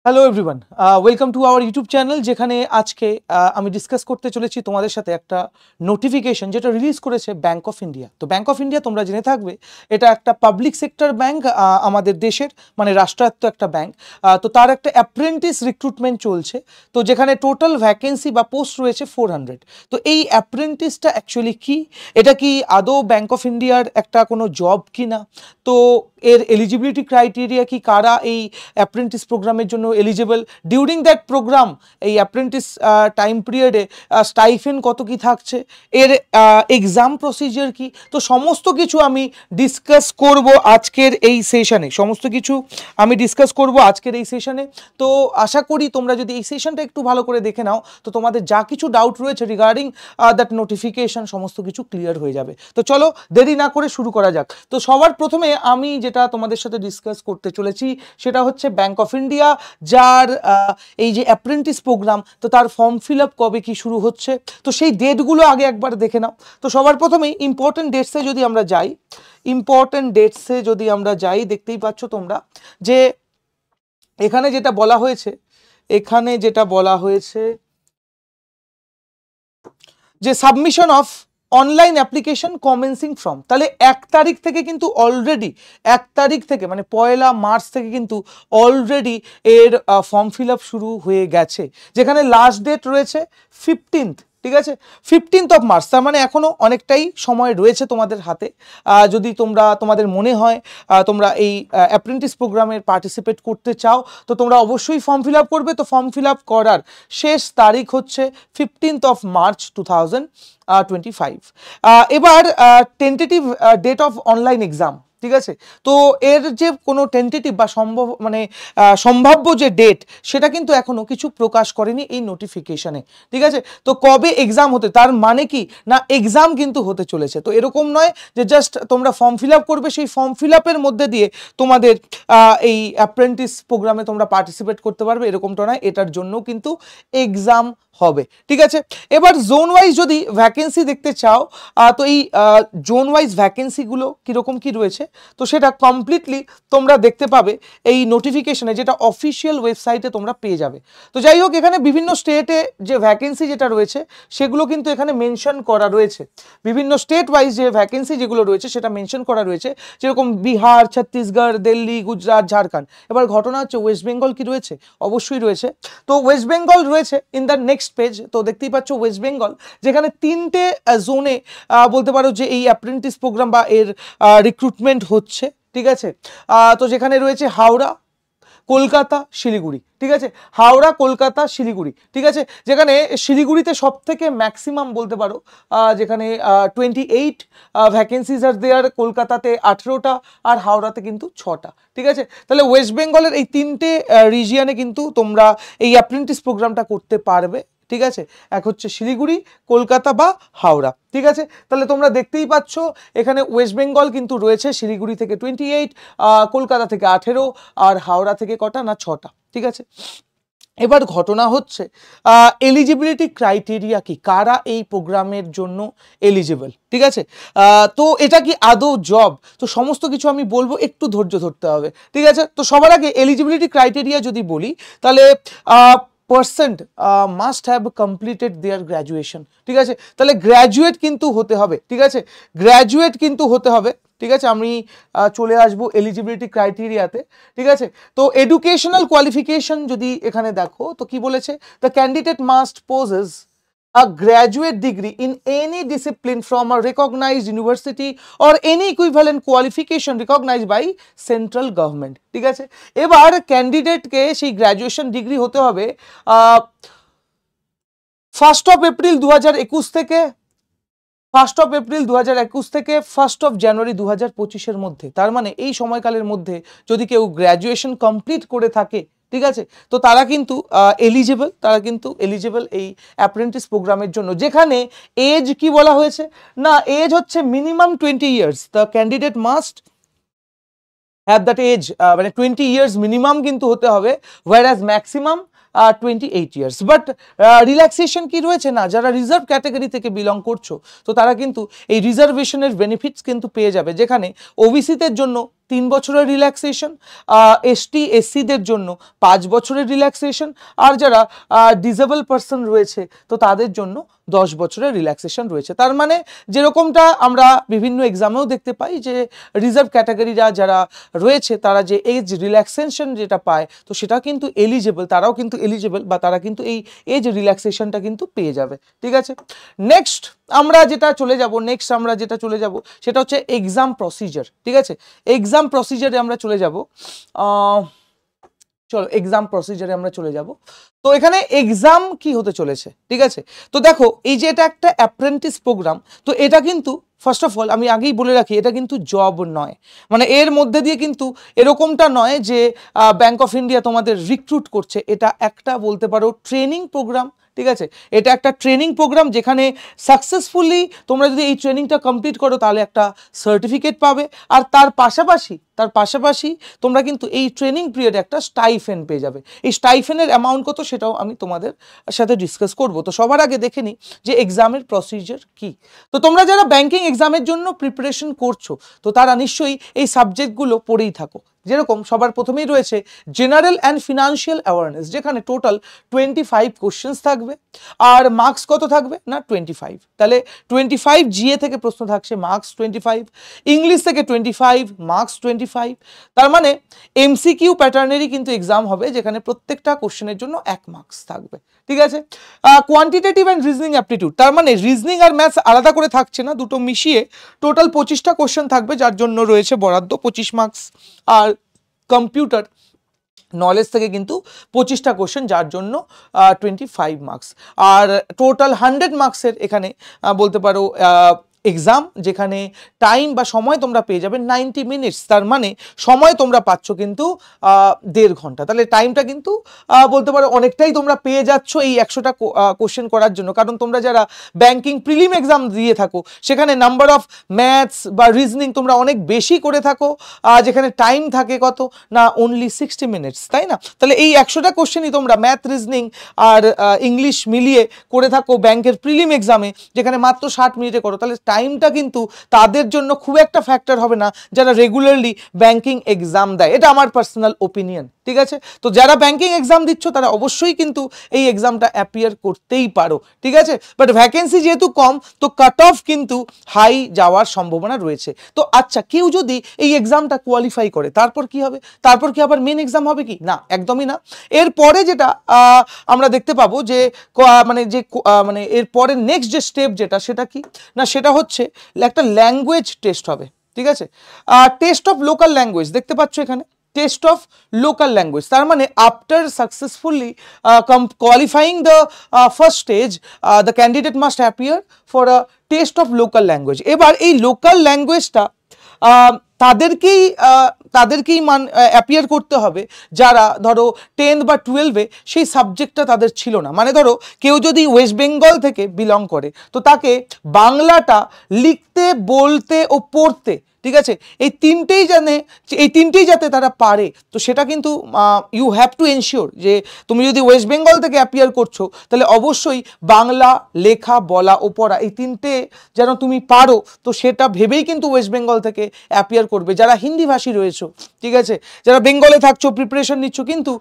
Hello everyone, welcome to our YouTube channel, যেখানে আজকে আমি ডিসকাস করতে চলেছি তোমাদের সাথে একটা নোটিফিকেশন যেটা রিলিজ করেছে ব্যাঙ্ক অফ ইন্ডিয়া। তো ব্যাঙ্ক অফ ইন্ডিয়া তোমরা জেনে থাকবে এটা একটা পাবলিক সেক্টর ব্যাঙ্ক, আমাদের দেশের মানে রাষ্ট্রায়ত্ত একটা ব্যাঙ্ক। তো তার একটা অ্যাপ্রেন্টিস রিক্রুটমেন্ট চলছে, তো যেখানে টোটাল ভ্যাকেন্সি বা পোস্ট রয়েছে 400। তো এই অ্যাপ্রেন্টিসটা অ্যাকচুয়ালি কি, এটা কি আদৌ ব্যাঙ্ক অফ ইন্ডিয়ার একটা কোনো জব কি না, তো এর এলিজিবিলিটি ক্রাইটেরিয়া কি, কারা এই অ্যাপ্রেন্টিস প্রোগ্রামের জন্য এলিজিবল, ডিউরিং দ্যাট প্রোগ্রাম এই অ্যাপ্রেন্টিস টাইম পিরিয়ডে স্টাইফেন কত কি থাকছে, এর এক্সাম প্রসিজার কি, তো সমস্ত কিছু আমি ডিসকাস করব আজকের এই সেশনে। তো আশা করি তোমরা যদি এই সেশনটা একটু ভালো করে দেখে নাও, তো তোমাদের যা কিছু ডাউট রয়েছে রিগার্ডিং দ্যাট নোটিফিকেশন সমস্ত কিছু ক্লিয়ার হয়ে যাবে। তো চলো দেরি না করে শুরু করা যাক। তো সবার প্রথমে আমি যেটা তোমাদের সাথে ডিসকাস করতে চলেছি সেটা হচ্ছে ব্যাঙ্ক অফ ইন্ডিয়া, যার এই যে অ্যাপ্রেন্টিস প্রোগ্রাম, তো তার ফর্ম ফিল আপ কবে কি শুরু হচ্ছে, তো সেই ডেটগুলো আগে একবার দেখে নাও। তো সবার প্রথমেই ইম্পর্টেন্ট ডেটসে যদি আমরা যাই, দেখতেই পাচ্ছ তোমরা যে এখানে যেটা বলা হয়েছে যে submission of online application commencing from, তাহলে 1 তারিখ থেকে কিন্তু অলরেডি 1 তারিখ থেকে মানে 1 মার্চ থেকে কিন্তু অলরেডি এর ফর্ম ফিল আপ শুরু হয়ে গেছে, যেখানে লাস্ট ডেট রয়েছে 15th। ঠিক আছে, 15th অফ মার্চ, তার মানে এখনো অনেকটাই সময় রয়েছে তোমাদের হাতে। যদি তোমাদের মনে হয় তোমরা এই অ্যাপ্রেন্টিস প্রোগ্রামের পার্টিসিপেট করতে চাও, তো তোমরা অবশ্যই ফর্ম ফিল আপ করবে। তো ফর্ম ফিল আপ করার শেষ তারিখ হচ্ছে 15th অফ মার্চ 2025। এবার tentative date of online exam, ঠিক আছে, তো এর যে কোনো টেন্টেটিভ বা সম্ভাব্য যে ডেট, সেটা কিন্তু এখনো কিছু প্রকাশ করেনি এই নোটিফিকেশনে। ঠিক আছে, তো কবে এক্সাম হতে, তার মানে কি না এক্সাম কিন্তু হতে চলেছে। তো এরকম নয় যে জাস্ট তোমরা ফর্ম ফিল আপ করবে, সেই ফর্ম ফিল আপের মধ্যে দিয়ে তোমাদের এই অ্যাপ্রেন্টিস প্রোগ্রামে তোমরা পার্টিসিপেট করতে পারবে, এরকমটা নয়, এটার জন্য কিন্তু এক্সাম হবে। ঠিক আছে, এবার জোন ওয়াইজ যদি ভ্যাকেন্সি দেখতে চাও, তো এই জোন ওয়াইজ ভ্যাকেন্সিগুলো কীরকম কী রয়েছে, তো সেটা কমপ্লিটলি তোমরা দেখতে পাবে এই নোটিফিকেশনে, যেটা অফিসিয়াল ওয়েবসাইটে তোমরা পেয়ে যাবে। তো যাই হোক, এখানে বিভিন্ন স্টেটে যে ভ্যাকেন্সি যেটা রয়েছে সেগুলো কিন্তু এখানে মেনশন করা রয়েছে, বিভিন্ন স্টেট ওয়াইজ যে ভ্যাকেন্সি যেগুলো রয়েছে সেটা মেনশন করা রয়েছে, যেরকম বিহার, ছত্তিশগড়, দিল্লি, গুজরাট, ঝাড়খণ্ড। এবার ঘটনা হচ্ছে ওয়েস্ট বেঙ্গল কি রয়েছে, অবশ্যই রয়েছে। তো ওয়েস্ট বেঙ্গল রয়েছে ইন দ্য নেক্সট পেজ। তো দেখতেই পাচ্ছ ওয়েস্ট বেঙ্গল, যেখানে 3টে জোনে বলতে পারো যে এই অ্যাপ্রেন্টিস প্রোগ্রাম বা এর রিক্রুটমেন্ট হচ্ছে। ঠিক আছে, তো যেখানে রয়েছে হাওড়া, কলকাতা, শিলিগুড়ি। ঠিক আছে, হাওড়া, কলকাতা, শিলিগুড়ি। ঠিক আছে, যেখানে শিলিগুড়িতে সব থেকে ম্যাক্সিমাম বলতে পারো, যেখানে 28 ভ্যাকেন্সিজ আর দেয়ার, কলকাতাতে 18টা, আর হাওড়াতে কিন্তু 6টা। ঠিক আছে, তাহলে ওয়েস্ট বেঙ্গলের এই 3টে রিজিয়নে কিন্তু তোমরা এই অ্যাপ্রেন্টিস প্রোগ্রামটা করতে পারবে। ঠিক আছে, এক হচ্ছে শিলিগুড়ি, কলকাতা বা হাওড়া। ঠিক আছে, তাহলে তোমরা দেখতেই পাচ্ছ এখানে ওয়েস্ট বেঙ্গল কিন্তু রয়েছে শিলিগুড়ি থেকে 28, কলকাতা থেকে 18, আর হাওড়া থেকে কটা না 6টা। ঠিক আছে, এবার ঘটনা হচ্ছে এলিজিবিলিটি ক্রাইটেরিয়া কি, কারা এই প্রোগ্রামের জন্য এলিজিবল। ঠিক আছে, তো এটা কি আদৌ জব, তো সমস্ত কিছু আমি বলবো, একটু ধৈর্য ধরতে হবে। ঠিক আছে, তো সবার আগে এলিজিবিলিটি ক্রাইটেরিয়া যদি বলি, তাহলে percent must have completed their graduation. ঠিক আছে, তাহলে গ্র্যাজুয়েট কিন্তু হতে হবে। ঠিক আছে, গ্র্যাজুয়েট কিন্তু হতে হবে। ঠিক আছে, আমি চলে আসবো এলিজিবিলিটি ক্রাইটেরিয়াতে। ঠিক আছে, তো এডুকেশনাল কোয়ালিফিকেশন যদি এখানে দেখো, তো কি বলেছে, the candidate must poses a graduate degree in any discipline from a recognized university or any equivalent qualification recognized by central government. ঠিক আছে, এবার ক্যান্ডিডেটকে সেই গ্র্যাজুয়েশন ডিগ্রি হতে হবে 1 এপ্রিল 2021 থেকে 1 জানুয়ারি 2025-এর মধ্যে। তার মানে এই সময়কালের মধ্যে যদি কেউ গ্র্যাজুয়েশন কমপ্লিট করে থাকে, ঠিক আছে, তো তারা কিন্তু এলিজিবল এই অ্যাপ্রেন্টিস প্রোগ্রামের জন্য, যেখানে এজ কি বলা হয়েছে না, এজ হচ্ছে minimum 20 years. The candidate must have that age, মানে 20 ইয়ার্স মিনিমাম কিন্তু হতে হবে, whereas maximum 28 years. But relaxation কি রয়েছে না, যারা রিজার্ভ ক্যাটাগরি থেকে বিলং করছো, তো তারা কিন্তু এই রিজার্ভেশনের বেনিফিটস কিন্তু পেয়ে যাবে, যেখানে ওবিসিদের জন্য 3 বছরের রিল্যাক্সেশন, এসটি এসসিদের জন্য 5 বছরের রিল্যাক্সেশন, আর যারা ডিসেবল পারসন রয়েছে তো তাদের জন্য 10 বছরের রিল্যাক্সেশন রয়েছে। তার মানে যেরকমটা আমরা বিভিন্ন এক্সামেও দেখতে পাই যে রিজার্ভ ক্যাটাগরিরা যারা রয়েছে তারা যে এজ রিল্যাক্সেশন যেটা পায় তো সেটা কিন্তু এলিজেবল, তারাও কিন্তু এলিজেবল বা তারা কিন্তু এই এজ রিল্যাক্সেশনটা কিন্তু পেয়ে যাবে। ঠিক আছে, নেক্সট আমরা যেটা চলে যাব সেটা হচ্ছে এক্সাম প্রসিজার। ঠিক আছে, এক্সাম প্রসিজারে আমরা চলে যাব, চলো এক্সাম প্রসিজারে আমরা চলে যাব। তো এখানে এক্সাম কি হতে চলেছে, ঠিক আছে। তো দেখো এই যে এটা একটা অ্যাপ্রেন্টিস প্রোগ্রাম, তো এটা কিন্তু ফার্স্ট অফ অল আমি আগেই বলে রাখি এটা কিন্তু জব নয়, মানে এর মধ্যে দিয়ে কিন্তু এরকমটা নয় যে ব্যাংক অফ ইন্ডিয়া তোমাদের রিক্রুট করছে, এটা একটা বলতে পারো ট্রেনিং প্রোগ্রাম। ঠিক আছে, এটা একটা ট্রেনিং প্রোগ্রাম যেখানে সাকসেসফুলি তোমরা যদি এই ট্রেনিংটা কমপ্লিট করো তাহলে একটা সার্টিফিকেট পাবে, আর তার পাশাপাশি তোমরা কিন্তু এই ট্রেনিং পিরিয়ডে একটা স্টাইফেন্ড পেয়ে যাবে। এই স্টাইফেনের অ্যামাউন্ট কত সেটাও আমি তোমাদের সাথে ডিসকাস করব। তো সবার আগে দেখে নিই যে এক্সামের প্রসিজার কি। তো তোমরা যারা ব্যাংকিং এক্সামের জন্য প্রিপারেশন করছো তো তারা নিশ্চয়ই এই সাবজেক্টগুলো পড়েই থাকো। যেরকম সবার প্রথমেই রয়েছে জেনারেল অ্যান্ড ফিনান্সিয়াল অ্যাওয়ারনেস, যেখানে টোটাল 25 কোশ্চেন্স থাকবে, আর মার্কস কত থাকবে না 25। তাহলে 25 জিএ থেকে প্রশ্ন থাকছে, মার্কস 25, ইংলিশ থেকে 25, মার্কস 25। তার মানে এমসিকিউ প্যাটার্নেরই কিন্তু এক্সাম হবে, যেখানে প্রত্যেকটা কোশ্চেনের জন্য 1 মার্কস থাকবে। ঠিক আছে, কোয়ান্টিটেটিভ অ্যান্ড রিজনিং অ্যাপটিটিউড, তার মানে রিজনিং আর ম্যাথস আলাদা করে থাকছে না, দুটো মিশিয়ে টোটাল 25টা কোশ্চেন থাকবে, যার জন্য রয়েছে বরাদ্দ 25 মার্কস। আর কম্পিউটার নলেজ থেকে কিন্তু 25টা কোশ্চেন, যার জন্য 25 মার্কস। আর টোটাল 100 মার্কসের এখানে বলতে পারো এক্সাম, যেখানে টাইম বা সময় তোমরা পেয়ে যাবে 90 মিনিটস, তার মানে সময় তোমরা পাচ্ছ কিন্তু 1.5 ঘন্টা। তাহলে টাইমটা কিন্তু বলতে পারো অনেকটাই তোমরা পেয়ে যাচ্ছ এই 100টা কোশ্চেন করার জন্য, কারণ তোমরা যারা ব্যাংকিং প্রিলিম এক্সাম দিয়ে থাকো সেখানে নাম্বার অফ ম্যাথস বা রিজনিং তোমরা অনেক বেশি করে থাকো, যেখানে টাইম থাকে কত না অনলি 60 মিনিটস, তাই না। তাহলে এই 100টা কোশ্চেনই তোমরা ম্যাথ, রিজনিং আর ইংলিশ মিলিয়ে করে থাকো ব্যাংকের প্রিলিম এক্সামে, যেখানে মাত্র 60 মিনিটে করো। তাহলে টাইমটা কিন্তু তাদের জন্য খুব একটা ফ্যাক্টর হবে না যারা রেগুলারলি ব্যাংকিং এক্সাম দেয়, এটা আমার পার্সোনাল ওপিনিয়ন। ঠিক আছে, তো যারা ব্যাংকিং এক্সাম দিচ্ছ তারা অবশ্যই কিন্তু এই এক্সামটা অ্যাপিয়ার করতেই পারো। ঠিক আছে, বাট ভ্যাকেন্সি যেহেতু কম তো কাট অফ কিন্তু হাই যাওয়ার সম্ভাবনা রয়েছে। তো আচ্ছা, কেউ যদি এই এক্সামটা কোয়ালিফাই করে তারপর কি হবে? তারপর কি আবার মেন এক্সাম হবে কি? না, একদমই না। এরপরে যেটা আমরা দেখতে পাবো যে মানে এরপরে নেক্সট যে স্টেপ যেটা, সেটা কি না, সেটা হচ্ছে একটা ল্যাঙ্গুয়েজ টেস্ট হবে। ঠিক আছে, টেস্ট অফ লোকাল ল্যাঙ্গুয়েজ দেখতে পাচ্ছ এখানে, টেস্ট অফ লোকাল ল্যাঙ্গুয়েজ। তার মানে after successfully qualifying the first stage the candidate must appear for a test of local language. এবার এই লোকাল ল্যাঙ্গুয়েজটা তাদেরকেই অ্যাপিয়ার করতে হবে যারা ধরো 10th বা 12-এ সেই সাবজেক্টটা তাদের ছিল না। মানে ধরো কেউ যদি ওয়েস্ট বেঙ্গল থেকে বিলং করে তো তাকে বাংলাটা লিখতে, বলতে ও পড়তে, ঠিক আছে, এই তিনটেই যাতে তারা পারে, তো সেটা কিন্তু ইউ হ্যাভ টু এনশিওর যে তুমি যদি ওয়েস্ট বেঙ্গল থেকে অ্যাপিয়ার করছো তাহলে অবশ্যই বাংলা লেখা, বলা ও পড়া এই তিনটে যেন তুমি পারো, তো সেটা ভেবেই কিন্তু ওয়েস্ট বেঙ্গল থেকে অ্যাপিয়ার করবে। যারা হিন্দি ভাষী রয়েছো, ঠিক আছে, যারা বেঙ্গলে থাকছো, প্রিপারেশন নিচ্ছ, কিন্তু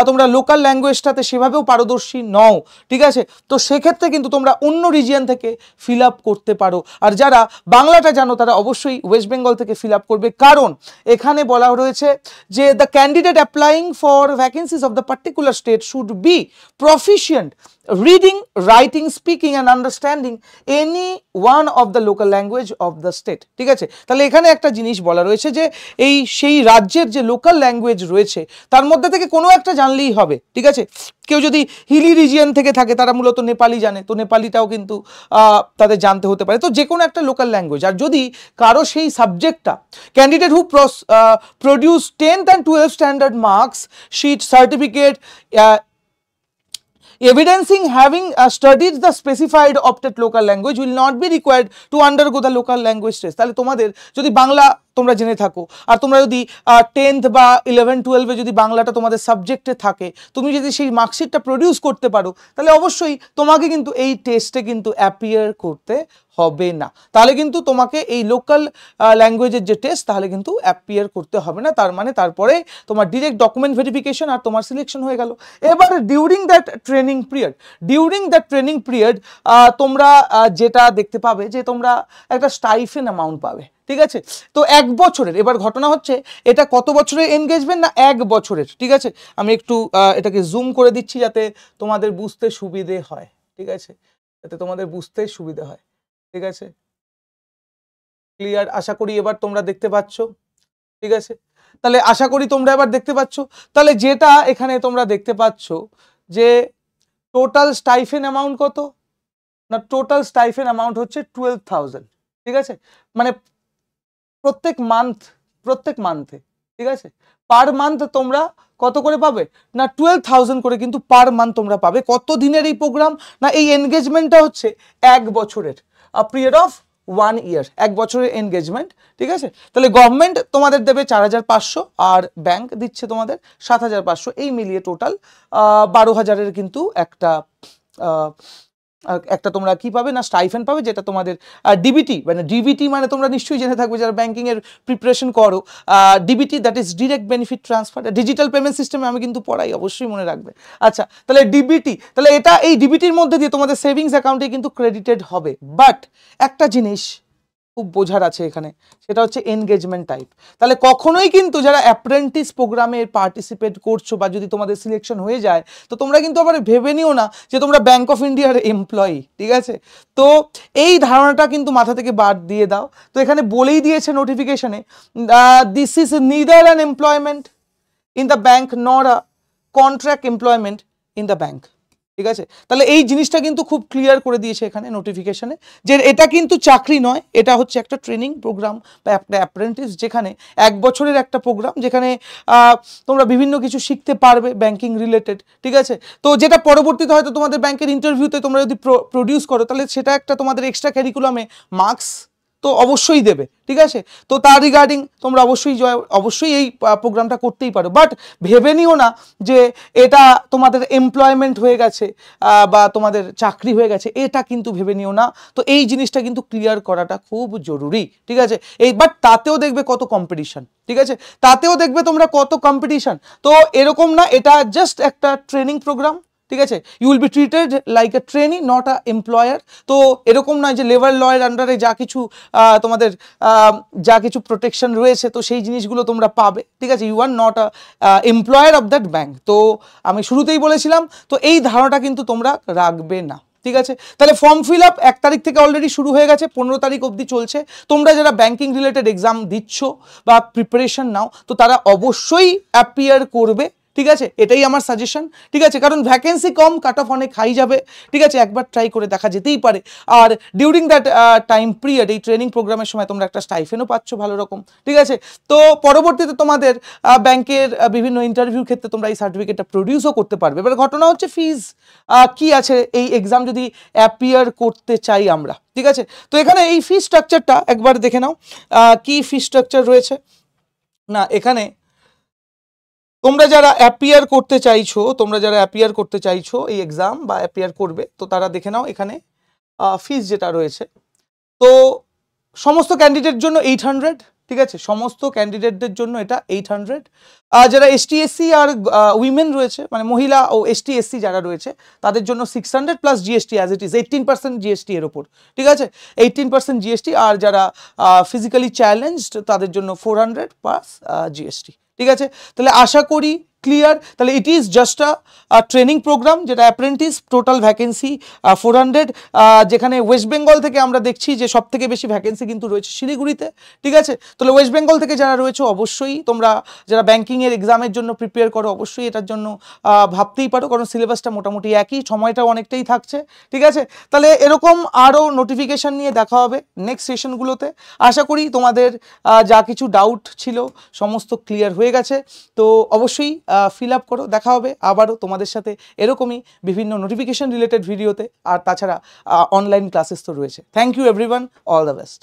তোমরা লোকাল ল্যাঙ্গুয়েজটাতে সেভাবেও পারদর্শী নও, ঠিক আছে, তো সেক্ষেত্রে কিন্তু তোমরা অন্য রিজিয়ন থেকে ফিল আপ করতে পারো। আর যারা বাংলাটা জানো তারা অবশ্যই ওয়েস্ট বেঙ্গল থেকে ফিল আপ করবে, কারণ এখানে বলা রয়েছে যে the candidate applying for vacancies of the particular state should be proficient reading, writing, speaking and understanding any one of the local language of the state। ঠিক আছে, তাহলে এখানে একটা জিনিস বলা রয়েছে যে সেই রাজ্যের যে লোকাল ল্যাঙ্গুয়েজ রয়েছে তার মধ্যে থেকে কোনো একটা জানলেই হবে। ঠিক আছে, কেউ যদি হিলি রিজিয়ন থেকে থাকে তারা মূলত নেপালি জানে, তো নেপালিটাও কিন্তু তাদের জানতে হতে পারে, তো যে কোনো একটা লোকাল ল্যাঙ্গুয়েজ। আর যদি কারো সেই সাবজেক্টটা candidate who produce 10th and 12th standard marks sheet certificate evidencing having studied the specified opted local language will not be required to undergo the local language test। তাহলে তোমাদের যদি বাংলা তোমরা জেনে থাকো, আর তোমরা যদি 10th বা 11-12 যদি বাংলাটা তোমাদের সাবজেক্টে থাকে, তুমি যদি সেই মার্কশিটটা প্রডিউস করতে পারো, তাহলে অবশ্যই তোমাকে কিন্তু এই টেস্টে কিন্তু অ্যাপিয়ার করতে হবে না। তাহলে কিন্তু তোমাকে এই লোকাল ল্যাঙ্গুয়েজের যে টেস্ট, তাহলে কিন্তু অ্যাপিয়ার করতে হবে না। তার মানে তারপরে তোমার ডিরেক্ট ডকুমেন্ট ভেরিফিকেশন আর তোমার সিলেকশন হয়ে গেল। এবার ডিউরিং দ্যাট ট্রেনিং পিরিয়ড তোমরা যেটা দেখতে পাবে যে তোমরা একটা স্টাইফেন অ্যামাউন্ট পাবে, ঠিক আছে। তো 1 বছরের, এবার ঘটনা হচ্ছে এটা কত বছরের এনগেজমেন্ট না 1 বছরের, ঠিক আছে। আমি একটু এটাকে জুম করে দিচ্ছি যাতে তোমাদের বুঝতে সুবিধে হয়, ঠিক আছে, যাতে তোমাদের বুঝতে সুবিধে হয়, ঠিক আছে। ক্লিয়ার আশা করি এবার তোমরা দেখতে পাচ্ছ, ঠিক আছে। তাহলে আশা করি তোমরা এবার দেখতে পাচ্ছ। তাহলে যেটা এখানে তোমরা দেখতে পাচ্ছ যে টোটাল স্টাইফেন অ্যামাউন্ট কত না, টোটাল স্টাইফেন অ্যামাউন্ট হচ্ছে 12,000, ঠিক আছে। মানে প্রত্যেক মান্থে, ঠিক আছে, পার মান্থ তোমরা কত করে পাবে না 12,000 করে কিন্তু পার মান্থ তোমরা পাবে। কত দিনের এই প্রোগ্রাম না, এই এনগেজমেন্টটা হচ্ছে 1 বছরের, পিরিয়ড অফ 1 ইয়ার, 1 বছরের এনগেজমেন্ট, ঠিক আছে। তাহলে গভর্নমেন্ট তোমাদের দেবে 4,500 আর ব্যাংক দিচ্ছে তোমাদের 7,500, এই মিলিয়ে টোটাল 12,000-এর কিন্তু একটা তোমরা কি পাবে না স্টাইফেন পাবে, যেটা তোমাদের ডিবিটি মানে তোমরা নিশ্চয়ই জেনে থাকবে যারা ব্যাংকিং এর প্রিপারেশন করো, DBT that is direct benefit transfer, digital payment সিস্টেমে আমি কিন্তু পড়াই, অবশ্যই মনে রাখবে। আচ্ছা, তাহলে ডিবিটি, তাহলে এটা এই ডিবিটির মধ্যে দিয়ে তোমাদের সেভিংস অ্যাকাউন্টে কিন্তু ক্রেডিটেড হবে। বাট একটা জিনিস খুব বোঝার আছে এখানে, সেটা হচ্ছে এনগেজমেন্ট টাইপ। তাহলে কখনোই কিন্তু যারা অ্যাপ্রেন্টিস প্রোগ্রামে পার্টিসিপেট করছো বা যদি তোমাদের সিলেকশন হয়ে যায়, তো তোমরা কিন্তু আবার ভেবে নিও না যে তোমরা ব্যাংক অফ ইন্ডিয়ার এমপ্লয়ি, ঠিক আছে। তো এই ধারণাটা কিন্তু মাথা থেকে বাদ দিয়ে দাও। তো এখানে বলেই দিয়েছে নোটিফিকেশনে, this is neither an employment in the bank nor a contract employment in the bank, ঠিক আছে। তাহলে এই জিনিসটা কিন্তু খুব ক্লিয়ার করে দিয়েছে এখানে নোটিফিকেশনে, যে এটা কিন্তু চাকরি নয়, এটা হচ্ছে একটা ট্রেনিং প্রোগ্রাম বা একটা অ্যাপ্রেন্টিস, যেখানে 1 বছরের একটা প্রোগ্রাম, যেখানে তোমরা বিভিন্ন কিছু শিখতে পারবে ব্যাংকিং রিলেটেড, ঠিক আছে। তো যেটা পরবর্তীতে হয়তো তোমাদের ব্যাংকের ইন্টারভিউতে তোমরা যদি প্রডিউস করো, তাহলে সেটা একটা তোমাদের এক্সট্রা ক্যারিকুলামে মার্কস তো অবশ্যই দেবে, ঠিক আছে। তো তার রিগার্ডিং তোমরা অবশ্যই এই প্রোগ্রামটা করতেই পারো। বাট ভেবে নিও না যে এটা তোমাদের এমপ্লয়মেন্ট হয়ে গেছে বা তোমাদের চাকরি হয়ে গেছে, এটা কিন্তু ভেবে নিও না। তো এই জিনিসটা কিন্তু ক্লিয়ার করাটা খুব জরুরি, ঠিক আছে। বাট তাতেও দেখবে কত কম্পিটিশন, ঠিক আছে, তাতেও দেখবে তোমরা কত কম্পিটিশন। তো এরকম না, এটা জাস্ট একটা ট্রেনিং প্রোগ্রাম, ঠিক আছে। You will be treated like a trainee, not a employer. তো এরকম নয় যে লেবার লয়ের আন্ডারে যা কিছু তোমাদের যা কিছু প্রোটেকশন রয়েছে, তো সেই জিনিসগুলো তোমরা পাবে, ঠিক আছে। You are not a employer of that bank. তো আমি শুরুতেই বলেছিলাম, তো এই ধারণাটা কিন্তু তোমরা রাখবে না, ঠিক আছে। তাহলে ফর্ম ফিল আপ 1 তারিখ থেকে অলরেডি শুরু হয়ে গেছে, 15 তারিখ অবধি চলছে। তোমরা যারা ব্যাংকিং রিলেটেড এক্সাম দিচ্ছ বা প্রিপারেশন নাও, তো তারা অবশ্যই অ্যাপিয়ার করবে, ঠিক আছে। এটাই আমার সাজেশন, ঠিক আছে। কারণ ভ্যাকেন্সি কম, কাট অফ অনেক হাই যাবে, ঠিক আছে। একবার ট্রাই করে দেখা যেতেই পারে। আর ডিউরিং দ্যাট টাইম পিরিয়ড, এই ট্রেনিং প্রোগ্রামের সময় তোমরা একটা স্টাইফেনও পাচ্ছ ভালো রকম, ঠিক আছে। তো পরবর্তীতে তোমাদের ব্যাংকের বিভিন্ন ইন্টারভিউর ক্ষেত্রে তোমরা এই সার্টিফিকেটটা প্রডিউসও করতে পারবে। এবার ঘটনা হচ্ছে ফিজ কি আছে এই এক্সাম যদি অ্যাপিয়ার করতে চাই আমরা, ঠিক আছে। তো এখানে এই ফি স্ট্রাকচারটা একবার দেখে নাও, কি ফি স্ট্রাকচার রয়েছে না এখানে। তোমরা যারা অ্যাপিয়ার করতে চাইছো এই এক্সাম বা অ্যাপিয়ার করবে, তো তারা দেখে নাও এখানে ফিস যেটা রয়েছে। তো সমস্ত ক্যান্ডিডেট জন্য 800, ঠিক আছে, সমস্ত ক্যান্ডিডেটদের জন্য এটা 800। যারা ST SC আর উইমেন রয়েছে, মানে মহিলা ও ST SC যারা রয়েছে, তাদের জন্য 600 plus GST, as it is 18% GST এর ওপর, ঠিক আছে, 18% GST। আর যারা ফিজিক্যালি চ্যালেঞ্জড, তাদের জন্য 400 প্লাস GST, ঠিক আছে। তাহলে আশা করি ক্লিয়ার। তাহলে it is just a training programme, যেটা অ্যাপ্রেন্টিস, টোটাল ভ্যাকেন্সি 400। যেখানে ওয়েস্ট বেঙ্গল থেকে আমরা দেখছি যে সব থেকে বেশি ভ্যাকেন্সি কিন্তু রয়েছে শিলিগুড়িতে, ঠিক আছে। তাহলে ওয়েস্ট বেঙ্গল থেকে যারা রয়েছে, অবশ্যই তোমরা যারা ব্যাংকিংয়ের এক্সামের জন্য প্রিপেয়ার করো, অবশ্যই এটার জন্য ভাবতেই পারো, কারণ সিলেবাসটা মোটামুটি একই, সময়টাও অনেকটাই থাকছে, ঠিক আছে। তাহলে এরকম আরও নোটিফিকেশান নিয়ে দেখা হবে নেক্সট সেশনগুলোতে। আশা করি তোমাদের যা কিছু ডাউট ছিল সমস্ত ক্লিয়ার হয়ে গেছে। তো অবশ্যই ফিল আপ করো। দেখা হবে আবারও তোমাদের সাথে এরকমই বিভিন্ন নোটিফিকেশন রিলেটেড ভিডিওতে। আর তাছাড়া অনলাইন ক্লাসেস তো রয়েছে। Thank you everyone, all the best.